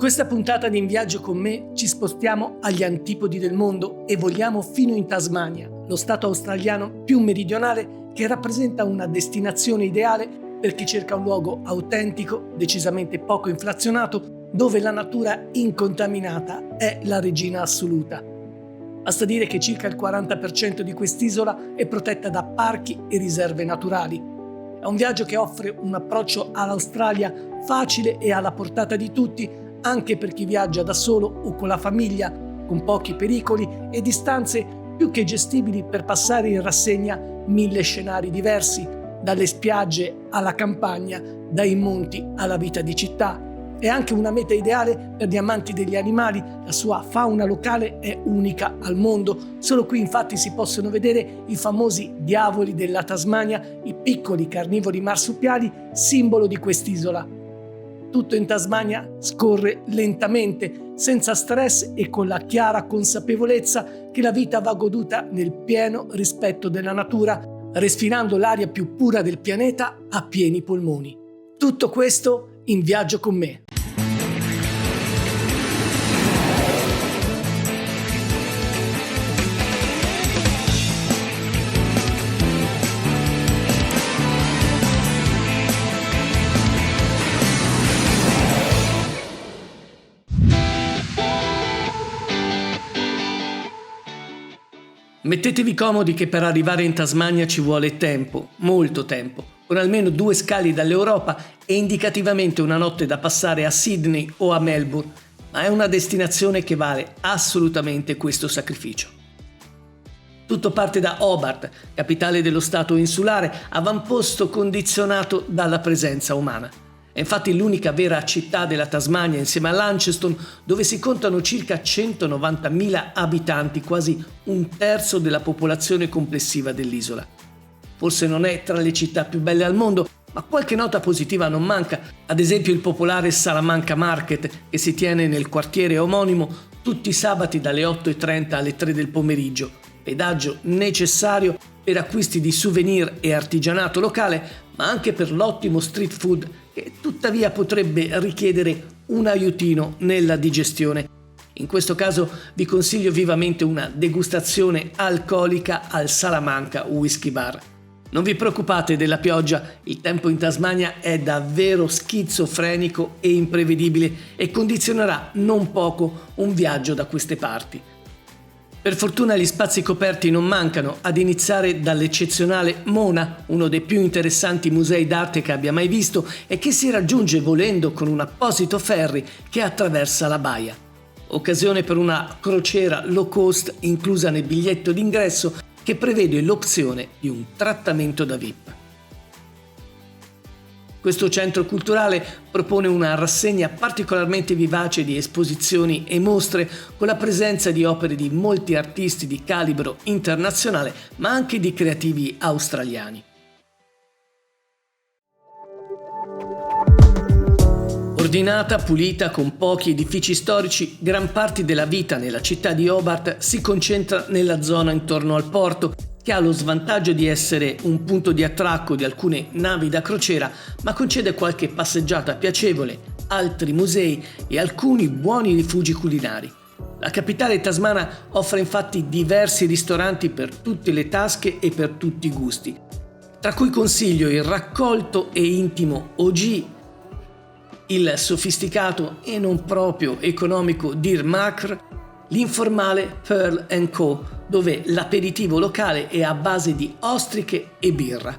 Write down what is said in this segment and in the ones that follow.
Con questa puntata di In Viaggio con me ci spostiamo agli antipodi del mondo e voliamo fino in Tasmania, lo stato australiano più meridionale che rappresenta una destinazione ideale per chi cerca un luogo autentico, decisamente poco inflazionato, dove la natura incontaminata è la regina assoluta. Basta dire che circa il 40% di quest'isola è protetta da parchi e riserve naturali. È un viaggio che offre un approccio all'Australia facile e alla portata di tutti, anche per chi viaggia da solo o con la famiglia, con pochi pericoli e distanze più che gestibili per passare in rassegna 1000 scenari diversi, dalle spiagge alla campagna, dai monti alla vita di città. È anche una meta ideale per gli amanti degli animali, la sua fauna locale è unica al mondo. Solo qui infatti si possono vedere i famosi diavoli della Tasmania, i piccoli carnivori marsupiali, simbolo di quest'isola. Tutto in Tasmania scorre lentamente, senza stress e con la chiara consapevolezza che la vita va goduta nel pieno rispetto della natura, respirando l'aria più pura del pianeta a pieni polmoni. Tutto questo in Viaggio con me. Mettetevi comodi che per arrivare in Tasmania ci vuole tempo, molto tempo, con almeno 2 scali dall'Europa e indicativamente una notte da passare a Sydney o a Melbourne, ma è una destinazione che vale assolutamente questo sacrificio. Tutto parte da Hobart, capitale dello stato insulare, avamposto condizionato dalla presenza umana. È infatti l'unica vera città della Tasmania insieme a Launceston, dove si contano circa 190.000 abitanti, quasi un terzo della popolazione complessiva dell'isola. Forse non è tra le città più belle al mondo, ma qualche nota positiva non manca, ad esempio il popolare Salamanca Market che si tiene nel quartiere omonimo tutti i sabati dalle 8:30 alle 3 del pomeriggio, pedaggio necessario per acquisti di souvenir e artigianato locale, ma anche per l'ottimo street food che tuttavia potrebbe richiedere un aiutino nella digestione. In questo caso vi consiglio vivamente una degustazione alcolica al Salamanca Whisky Bar. Non vi preoccupate della pioggia, il tempo in Tasmania è davvero schizofrenico e imprevedibile e condizionerà non poco un viaggio da queste parti. Per fortuna gli spazi coperti non mancano, ad iniziare dall'eccezionale Mona, uno dei più interessanti musei d'arte che abbia mai visto e che si raggiunge volendo con un apposito ferry che attraversa la baia. Occasione per una crociera low cost inclusa nel biglietto d'ingresso che prevede l'opzione di un trattamento da VIP. Questo centro culturale propone una rassegna particolarmente vivace di esposizioni e mostre con la presenza di opere di molti artisti di calibro internazionale, ma anche di creativi australiani. Ordinata, pulita, con pochi edifici storici, gran parte della vita nella città di Hobart si concentra nella zona intorno al porto, che ha lo svantaggio di essere un punto di attracco di alcune navi da crociera, ma concede qualche passeggiata piacevole, altri musei e alcuni buoni rifugi culinari. La capitale tasmana offre infatti diversi ristoranti per tutte le tasche e per tutti i gusti, tra cui consiglio il raccolto e intimo OG, il sofisticato e non proprio economico Dir Makr, l'informale Pearl & Co, dove l'aperitivo locale è a base di ostriche e birra.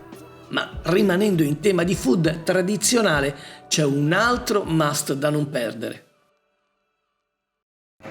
Ma rimanendo in tema di food tradizionale, c'è un altro must da non perdere.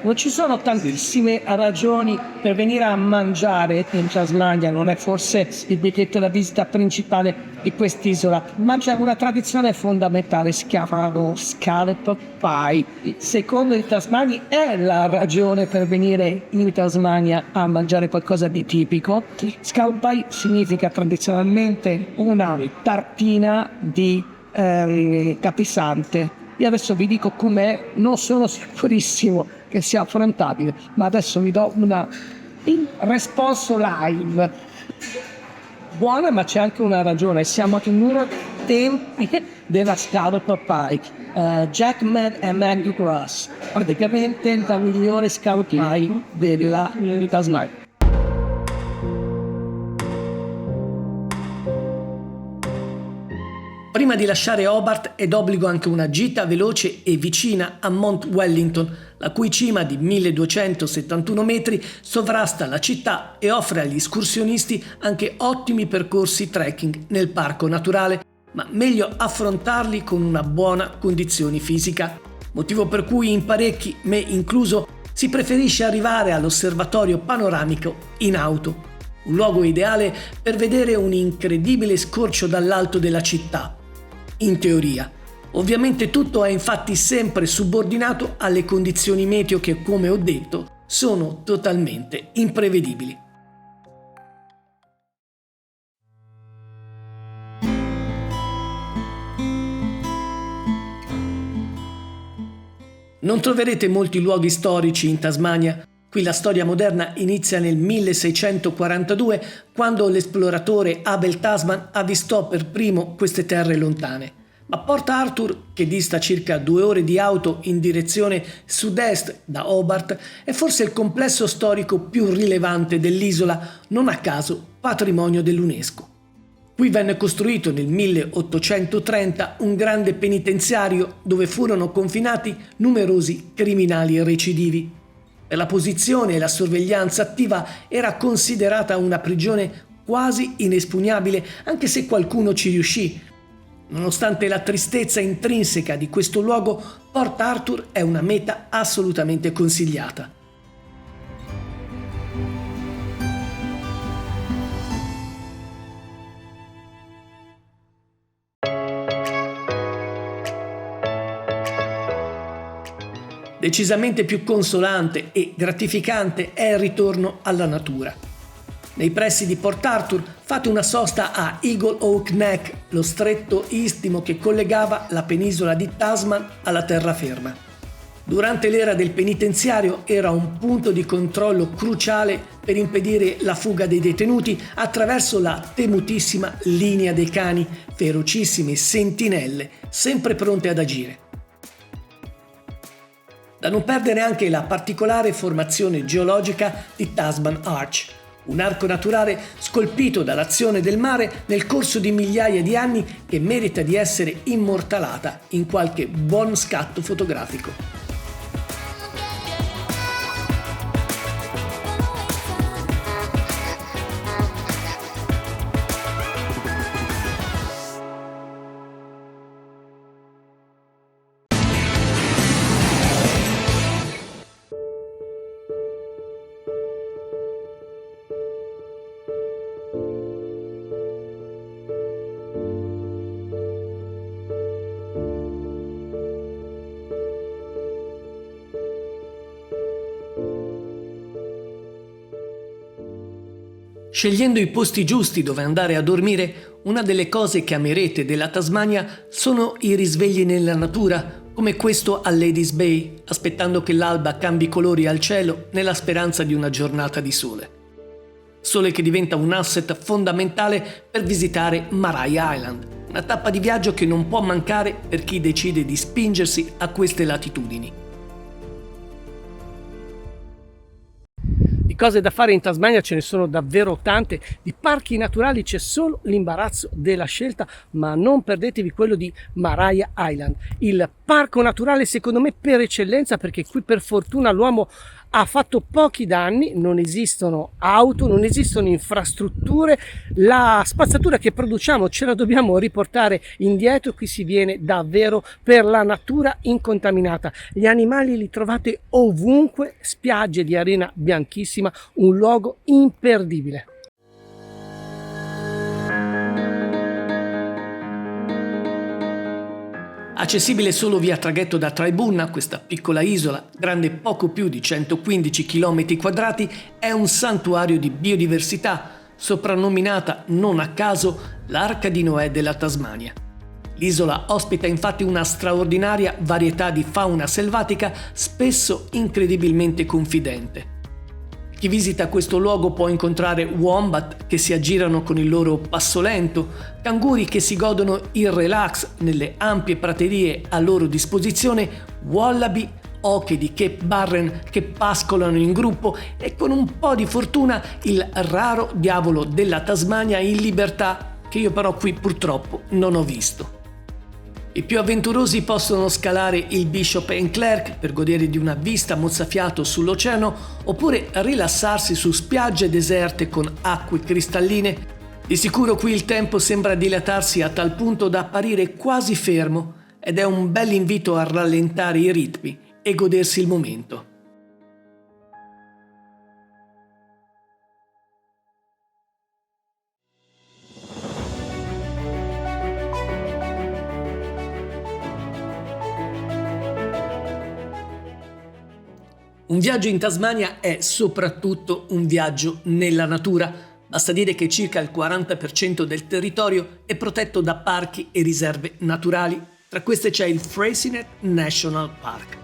Non ci sono tantissime ragioni per venire a mangiare in Tasmania, non è forse il biglietto da visita principale di quest'isola, ma c'è una tradizione fondamentale, si chiamano scallop pie. Secondo i tasmani è la ragione per venire in Tasmania a mangiare qualcosa di tipico. Scallop pie significa tradizionalmente una tartina di capisante. Io adesso vi dico com'è, non sono sicurissimo che sia affrontabile, ma adesso vi do una responso live. Buona, ma c'è anche una ragione, siamo in uno tempi della Scallop Pike. Jackman e Maggie Ross, praticamente la migliore Scallop Pike della Tasmania. Prima di lasciare Hobart è d'obbligo anche una gita veloce e vicina a Mount Wellington, la cui cima di 1271 metri sovrasta la città e offre agli escursionisti anche ottimi percorsi trekking nel parco naturale, ma meglio affrontarli con una buona condizione fisica, motivo per cui in parecchi, me incluso, si preferisce arrivare all'osservatorio panoramico in auto, un luogo ideale per vedere un incredibile scorcio dall'alto della città. In teoria. Ovviamente tutto è infatti sempre subordinato alle condizioni meteo che, come ho detto, sono totalmente imprevedibili. Non troverete molti luoghi storici in Tasmania. Qui la storia moderna inizia nel 1642, quando l'esploratore Abel Tasman avvistò per primo queste terre lontane. Ma Port Arthur, che dista circa 2 ore di auto in direzione sud-est da Hobart, è forse il complesso storico più rilevante dell'isola, non a caso patrimonio dell'UNESCO. Qui venne costruito nel 1830 un grande penitenziario dove furono confinati numerosi criminali recidivi. Per la posizione e la sorveglianza attiva era considerata una prigione quasi inespugnabile, anche se qualcuno ci riuscì. Nonostante la tristezza intrinseca di questo luogo, Port Arthur è una meta assolutamente consigliata. Decisamente più consolante e gratificante è il ritorno alla natura. Nei pressi di Port Arthur fate una sosta a Eagle Oak Neck, lo stretto istmo che collegava la penisola di Tasman alla terraferma. Durante l'era del penitenziario era un punto di controllo cruciale per impedire la fuga dei detenuti attraverso la temutissima linea dei cani, ferocissime sentinelle sempre pronte ad agire. Da non perdere anche la particolare formazione geologica di Tasman Arch, un arco naturale scolpito dall'azione del mare nel corso di migliaia di anni che merita di essere immortalata in qualche buon scatto fotografico. Scegliendo i posti giusti dove andare a dormire, una delle cose che amerete della Tasmania sono i risvegli nella natura, come questo a Ladies Bay, aspettando che l'alba cambi colori al cielo nella speranza di una giornata di sole. Sole che diventa un asset fondamentale per visitare Maria Island, una tappa di viaggio che non può mancare per chi decide di spingersi a queste latitudini. Di cose da fare in Tasmania ce ne sono davvero tante, di parchi naturali c'è solo l'imbarazzo della scelta, ma non perdetevi quello di Maria Island, il parco naturale secondo me per eccellenza, perché qui per fortuna l'uomo ha fatto pochi danni, non esistono auto, non esistono infrastrutture, la spazzatura che produciamo ce la dobbiamo riportare indietro, qui si viene davvero per la natura incontaminata. Gli animali li trovate ovunque, spiagge di arena bianchissima, un luogo imperdibile. Accessibile solo via traghetto da Traibunna, questa piccola isola, grande poco più di 115 km², è un santuario di biodiversità, soprannominata non a caso l'Arca di Noè della Tasmania. L'isola ospita infatti una straordinaria varietà di fauna selvatica, spesso incredibilmente confidente. Chi visita questo luogo può incontrare wombat che si aggirano con il loro passo lento, canguri che si godono il relax nelle ampie praterie a loro disposizione, wallaby, oche di Cape Barren che pascolano in gruppo e con un po' di fortuna il raro diavolo della Tasmania in libertà, che io però qui purtroppo non ho visto. I più avventurosi possono scalare il Bishop and Clerk per godere di una vista mozzafiato sull'oceano oppure rilassarsi su spiagge deserte con acque cristalline. Di sicuro qui il tempo sembra dilatarsi a tal punto da apparire quasi fermo ed è un bel invito a rallentare i ritmi e godersi il momento. Un viaggio in Tasmania è soprattutto un viaggio nella natura. Basta dire che circa il 40% del territorio è protetto da parchi e riserve naturali. Tra queste c'è il Freycinet National Park.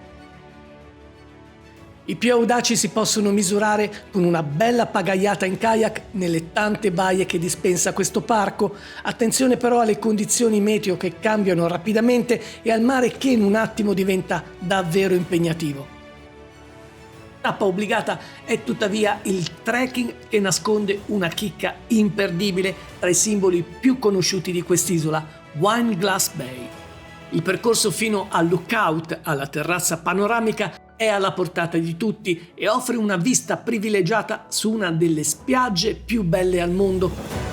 I più audaci si possono misurare con una bella pagaiata in kayak nelle tante baie che dispensa questo parco. Attenzione però alle condizioni meteo che cambiano rapidamente e al mare che in un attimo diventa davvero impegnativo. Tappa obbligata è tuttavia il trekking che nasconde una chicca imperdibile tra i simboli più conosciuti di quest'isola, Wineglass Bay. Il percorso fino al lookout, alla terrazza panoramica, è alla portata di tutti e offre una vista privilegiata su una delle spiagge più belle al mondo.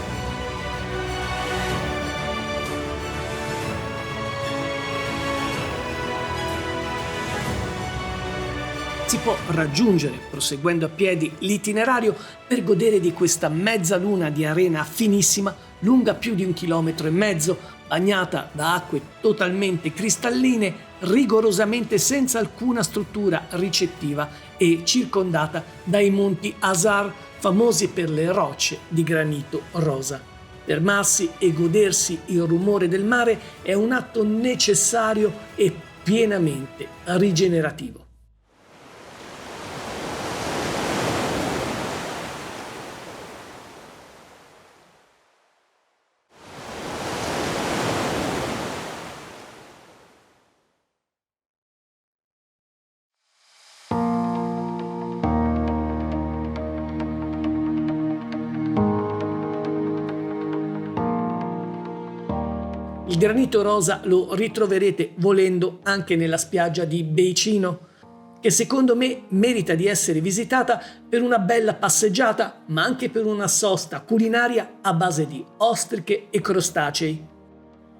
Si può raggiungere, proseguendo a piedi l'itinerario, per godere di questa mezzaluna di arena finissima, lunga più di 1,5 chilometri, bagnata da acque totalmente cristalline, rigorosamente senza alcuna struttura ricettiva e circondata dai monti Azar, famosi per le rocce di granito rosa. Fermarsi e godersi il rumore del mare è un atto necessario e pienamente rigenerativo. Il granito rosa lo ritroverete volendo anche nella spiaggia di Beicino, che secondo me merita di essere visitata per una bella passeggiata, ma anche per una sosta culinaria a base di ostriche e crostacei.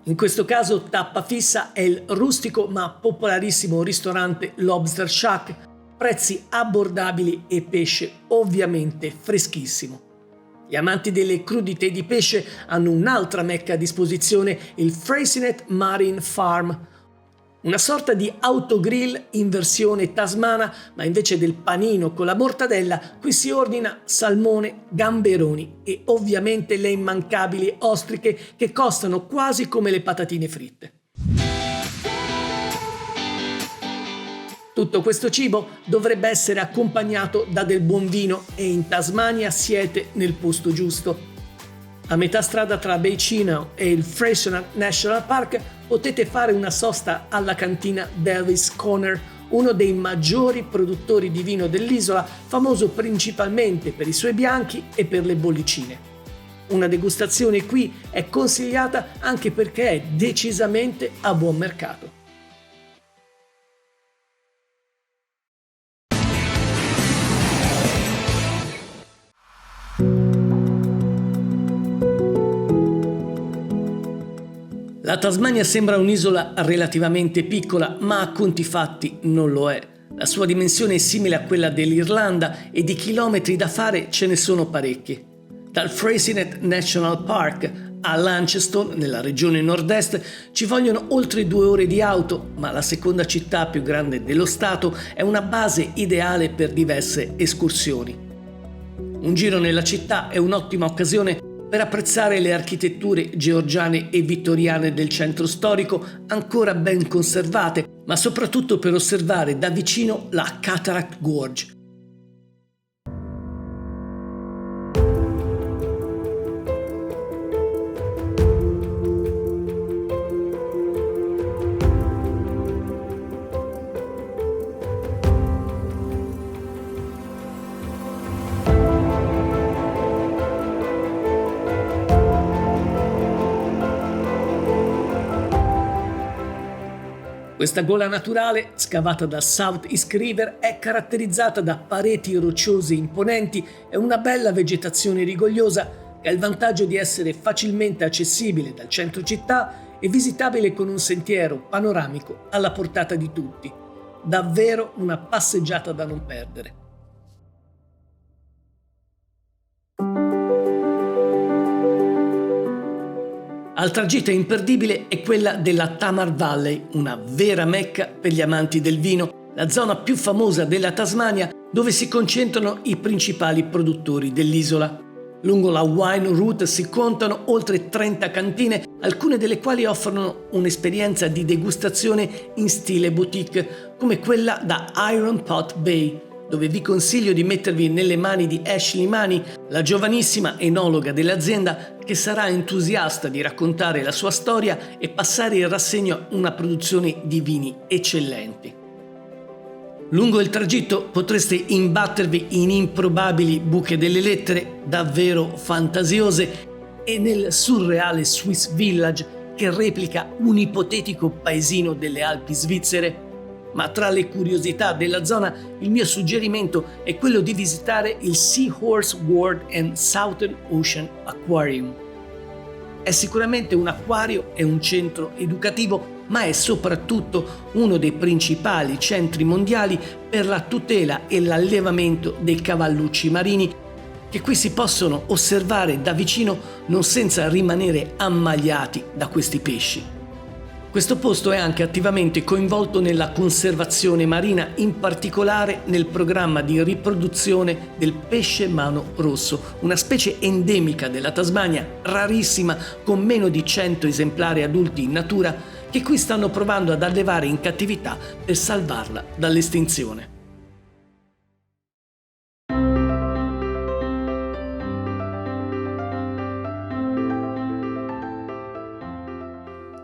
In questo caso tappa fissa è il rustico ma popolarissimo ristorante Lobster Shack, prezzi abbordabili e pesce ovviamente freschissimo. Gli amanti delle crudité di pesce hanno un'altra mecca a disposizione, il Freycinet Marine Farm, una sorta di autogrill in versione tasmana, ma invece del panino con la mortadella, qui si ordina salmone, gamberoni e ovviamente le immancabili ostriche che costano quasi come le patatine fritte. Tutto questo cibo dovrebbe essere accompagnato da del buon vino e in Tasmania siete nel posto giusto. A metà strada tra Beicino e il Freycinet National Park potete fare una sosta alla cantina Davis Corner, uno dei maggiori produttori di vino dell'isola, famoso principalmente per i suoi bianchi e per le bollicine. Una degustazione qui è consigliata anche perché è decisamente a buon mercato. La Tasmania sembra un'isola relativamente piccola, ma a conti fatti non lo è. La sua dimensione è simile a quella dell'Irlanda e di chilometri da fare ce ne sono parecchi. Dal Freycinet National Park a Launceston, nella regione nord-est, ci vogliono oltre 2 ore di auto, ma la seconda città più grande dello stato è una base ideale per diverse escursioni. Un giro nella città è un'ottima occasione per apprezzare le architetture georgiane e vittoriane del centro storico ancora ben conservate, ma soprattutto per osservare da vicino la Cataract Gorge. Questa gola naturale, scavata dal South East River, è caratterizzata da pareti rocciose imponenti e una bella vegetazione rigogliosa che ha il vantaggio di essere facilmente accessibile dal centro città e visitabile con un sentiero panoramico alla portata di tutti. Davvero una passeggiata da non perdere. Altra gita imperdibile è quella della Tamar Valley, una vera mecca per gli amanti del vino, la zona più famosa della Tasmania dove si concentrano i principali produttori dell'isola. Lungo la Wine Route si contano oltre 30 cantine, alcune delle quali offrono un'esperienza di degustazione in stile boutique, come quella da Iron Pot Bay, dove vi consiglio di mettervi nelle mani di Ashley Money, la giovanissima enologa dell'azienda che sarà entusiasta di raccontare la sua storia e passare in rassegna una produzione di vini eccellenti. Lungo il tragitto potreste imbattervi in improbabili buche delle lettere, davvero fantasiose, e nel surreale Swiss Village che replica un ipotetico paesino delle Alpi svizzere. Ma tra le curiosità della zona, il mio suggerimento è quello di visitare il Seahorse World and Southern Ocean Aquarium. È sicuramente un acquario e un centro educativo, ma è soprattutto uno dei principali centri mondiali per la tutela e l'allevamento dei cavallucci marini, che qui si possono osservare da vicino non senza rimanere ammaliati da questi pesci. Questo posto è anche attivamente coinvolto nella conservazione marina, in particolare nel programma di riproduzione del pesce mano rosso, una specie endemica della Tasmania, rarissima, con meno di 100 esemplari adulti in natura, che qui stanno provando ad allevare in cattività per salvarla dall'estinzione.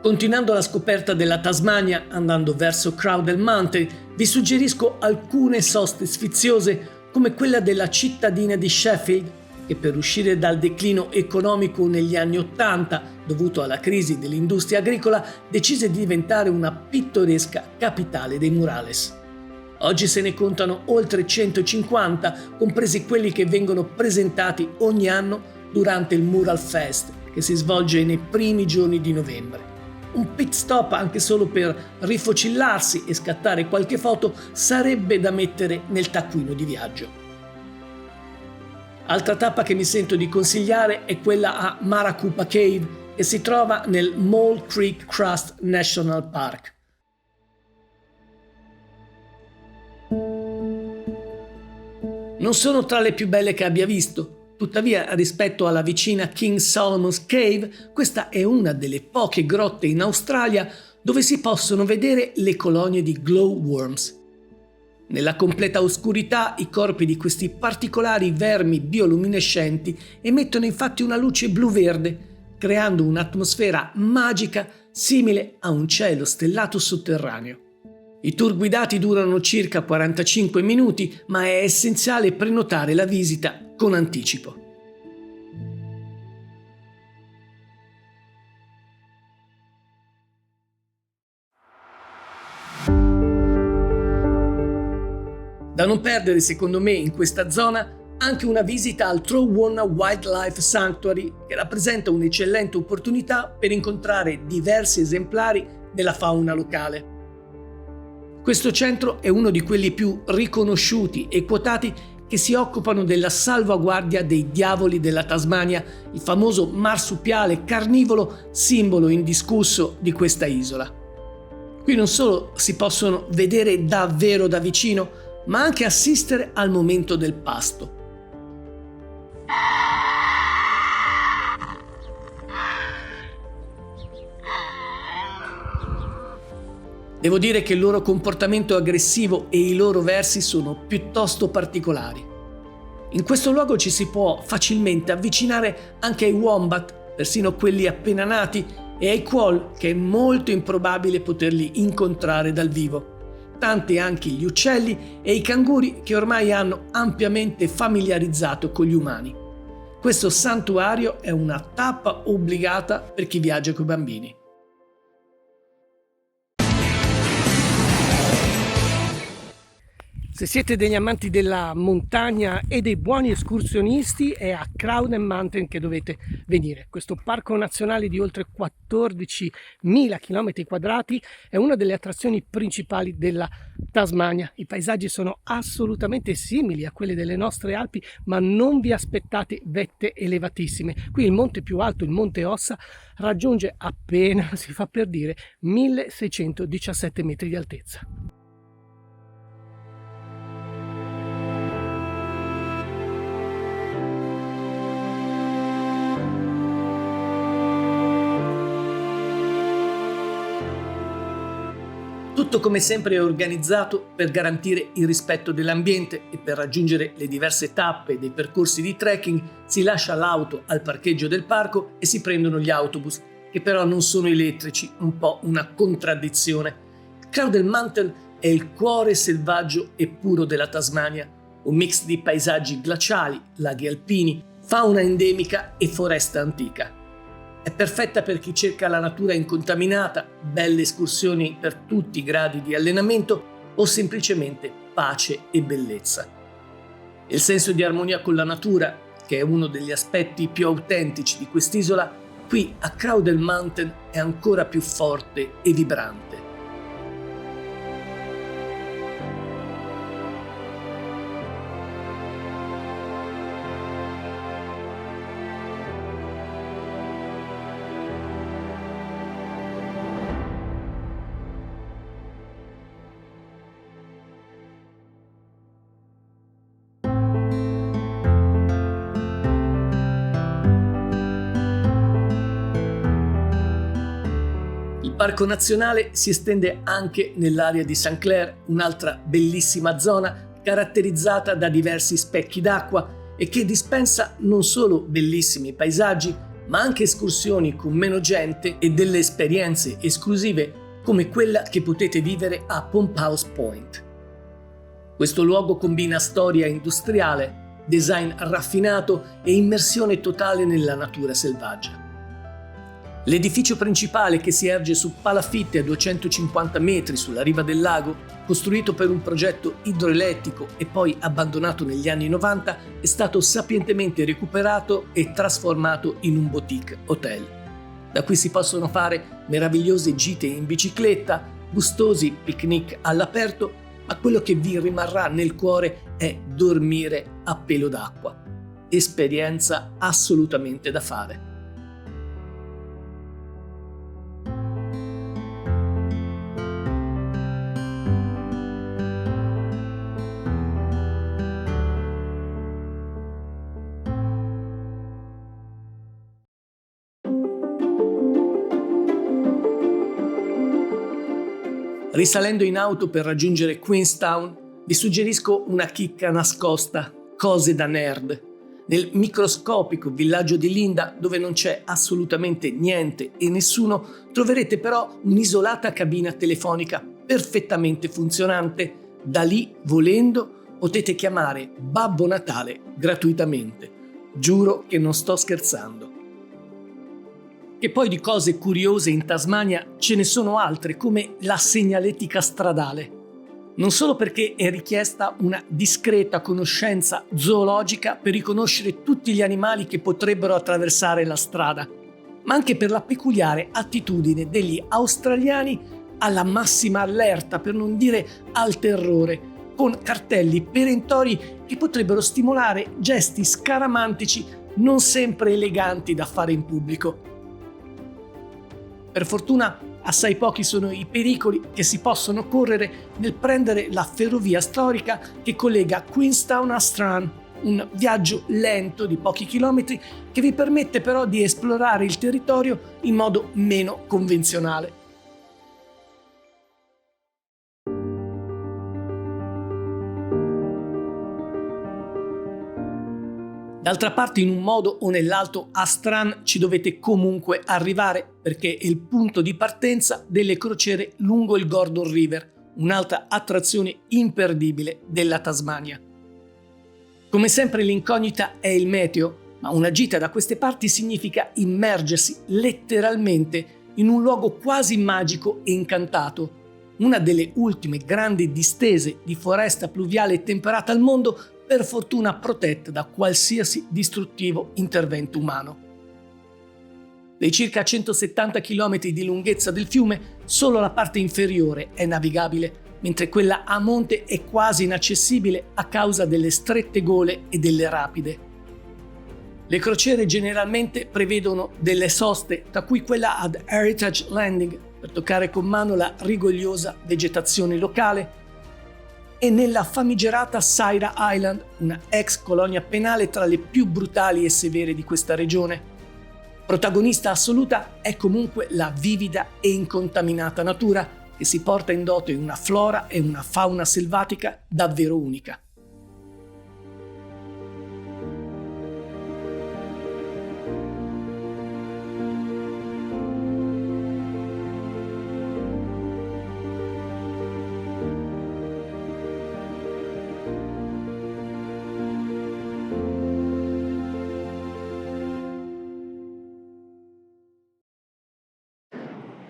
Continuando la scoperta della Tasmania, andando verso Crowdell Mountain, vi suggerisco alcune soste sfiziose come quella della cittadina di Sheffield, che per uscire dal declino economico negli anni '80, dovuto alla crisi dell'industria agricola, decise di diventare una pittoresca capitale dei murales. Oggi se ne contano oltre 150, compresi quelli che vengono presentati ogni anno durante il Mural Fest, che si svolge nei primi giorni di novembre. Un pit stop anche solo per rifocillarsi e scattare qualche foto sarebbe da mettere nel taccuino di viaggio. Altra tappa che mi sento di consigliare è quella a Maracupa Cave, che si trova nel Mole Creek Crust National Park. Non sono tra le più belle che abbia visto. Tuttavia, rispetto alla vicina King Solomon's Cave, questa è una delle poche grotte in Australia dove si possono vedere le colonie di glowworms. Nella completa oscurità, i corpi di questi particolari vermi bioluminescenti emettono infatti una luce blu-verde, creando un'atmosfera magica simile a un cielo stellato sotterraneo. I tour guidati durano circa 45 minuti, ma è essenziale prenotare la visita con anticipo. Da non perdere, secondo me, in questa zona anche una visita al Trowunna Wildlife Sanctuary, che rappresenta un'eccellente opportunità per incontrare diversi esemplari della fauna locale. Questo centro è uno di quelli più riconosciuti e quotati che si occupano della salvaguardia dei diavoli della Tasmania, il famoso marsupiale carnivoro, simbolo indiscusso di questa isola. Qui non solo si possono vedere davvero da vicino, ma anche assistere al momento del pasto. Devo dire che il loro comportamento aggressivo e i loro versi sono piuttosto particolari. In questo luogo ci si può facilmente avvicinare anche ai wombat, persino quelli appena nati, e ai quoll, che è molto improbabile poterli incontrare dal vivo. Tanti anche gli uccelli e i canguri che ormai hanno ampiamente familiarizzato con gli umani. Questo santuario è una tappa obbligata per chi viaggia coi bambini. Se siete degli amanti della montagna e dei buoni escursionisti, è a Crowden Mountain che dovete venire. Questo parco nazionale di oltre 14.000 km² è una delle attrazioni principali della Tasmania. I paesaggi sono assolutamente simili a quelli delle nostre Alpi, ma non vi aspettate vette elevatissime. Qui il monte più alto, il Monte Ossa, raggiunge appena, si fa per dire, 1617 metri di altezza. Tutto come sempre è organizzato per garantire il rispetto dell'ambiente e per raggiungere le diverse tappe dei percorsi di trekking si lascia l'auto al parcheggio del parco e si prendono gli autobus, che però non sono elettrici, un po' una contraddizione. Crowden Mountain è il cuore selvaggio e puro della Tasmania, un mix di paesaggi glaciali, laghi alpini, fauna endemica e foresta antica. È perfetta per chi cerca la natura incontaminata, belle escursioni per tutti i gradi di allenamento o semplicemente pace e bellezza. Il senso di armonia con la natura, che è uno degli aspetti più autentici di quest'isola, qui a Crowden Mountain è ancora più forte e vibrante. Il parco nazionale si estende anche nell'area di St. Clair, un'altra bellissima zona caratterizzata da diversi specchi d'acqua e che dispensa non solo bellissimi paesaggi, ma anche escursioni con meno gente e delle esperienze esclusive come quella che potete vivere a Pump House Point. Questo luogo combina storia industriale, design raffinato e immersione totale nella natura selvaggia. L'edificio principale, che si erge su palafitte a 250 metri sulla riva del lago, costruito per un progetto idroelettrico e poi abbandonato negli anni 90, è stato sapientemente recuperato e trasformato in un boutique hotel. Da qui si possono fare meravigliose gite in bicicletta, gustosi picnic all'aperto, ma quello che vi rimarrà nel cuore è dormire a pelo d'acqua. Esperienza assolutamente da fare. Risalendo in auto per raggiungere Queenstown, vi suggerisco una chicca nascosta, cose da nerd. Nel microscopico villaggio di Linda, dove non c'è assolutamente niente e nessuno, troverete però un'isolata cabina telefonica perfettamente funzionante. Da lì, volendo, potete chiamare Babbo Natale gratuitamente. Giuro che non sto scherzando. E poi di cose curiose in Tasmania ce ne sono altre, come la segnaletica stradale. Non solo perché è richiesta una discreta conoscenza zoologica per riconoscere tutti gli animali che potrebbero attraversare la strada, ma anche per la peculiare attitudine degli australiani alla massima allerta, per non dire al terrore, con cartelli perentori che potrebbero stimolare gesti scaramantici non sempre eleganti da fare in pubblico. Per fortuna assai pochi sono i pericoli che si possono correre nel prendere la ferrovia storica che collega Queenstown a Strand, un viaggio lento di pochi chilometri che vi permette però di esplorare il territorio in modo meno convenzionale. D'altra parte, in un modo o nell'altro a Strand ci dovete comunque arrivare, perché è il punto di partenza delle crociere lungo il Gordon River, un'altra attrazione imperdibile della Tasmania. Come sempre l'incognita è il meteo, ma una gita da queste parti significa immergersi letteralmente in un luogo quasi magico e incantato, una delle ultime grandi distese di foresta pluviale e temperata al mondo, per fortuna protetta da qualsiasi distruttivo intervento umano. Dei circa 170 km di lunghezza del fiume, solo la parte inferiore è navigabile, mentre quella a monte è quasi inaccessibile a causa delle strette gole e delle rapide. Le crociere generalmente prevedono delle soste, tra cui quella ad Heritage Landing, per toccare con mano la rigogliosa vegetazione locale, e nella famigerata Saira Island, una ex colonia penale tra le più brutali e severe di questa regione. Protagonista assoluta è comunque la vivida e incontaminata natura, che si porta in dote una flora e una fauna selvatica davvero unica.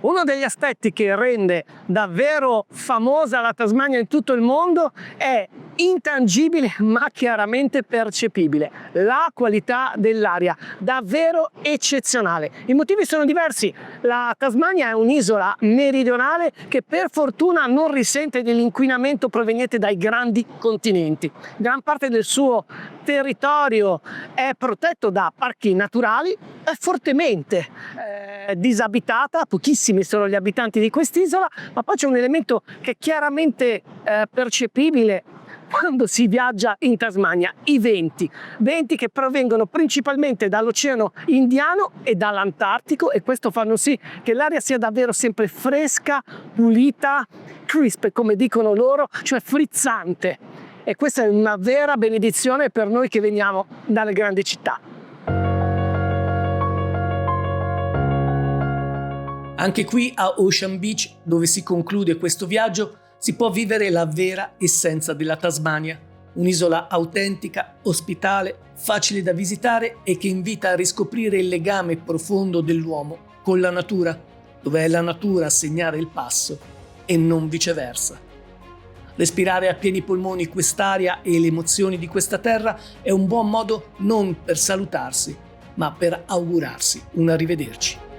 Uno degli aspetti che rende davvero famosa la Tasmania in tutto il mondo è intangibile ma chiaramente percepibile: la qualità dell'aria, davvero eccezionale. I motivi sono diversi. La Tasmania è un'isola meridionale che per fortuna non risente dell'inquinamento proveniente dai grandi continenti. Gran parte del suo territorio è protetto da parchi naturali, è fortemente disabitata, pochissimi sono gli abitanti di quest'isola, ma poi c'è un elemento che è chiaramente percepibile quando si viaggia in Tasmania: i venti che provengono principalmente dall'Oceano Indiano e dall'Antartico, e questo fa sì che l'aria sia davvero sempre fresca, pulita, crisp come dicono loro, cioè frizzante, e questa è una vera benedizione per noi che veniamo dalle grandi città. Anche qui a Ocean Beach, dove si conclude questo viaggio, si può vivere la vera essenza della Tasmania, un'isola autentica, ospitale, facile da visitare e che invita a riscoprire il legame profondo dell'uomo con la natura, dove è la natura a segnare il passo e non viceversa. Respirare a pieni polmoni quest'aria e le emozioni di questa terra è un buon modo non per salutarsi, ma per augurarsi un arrivederci.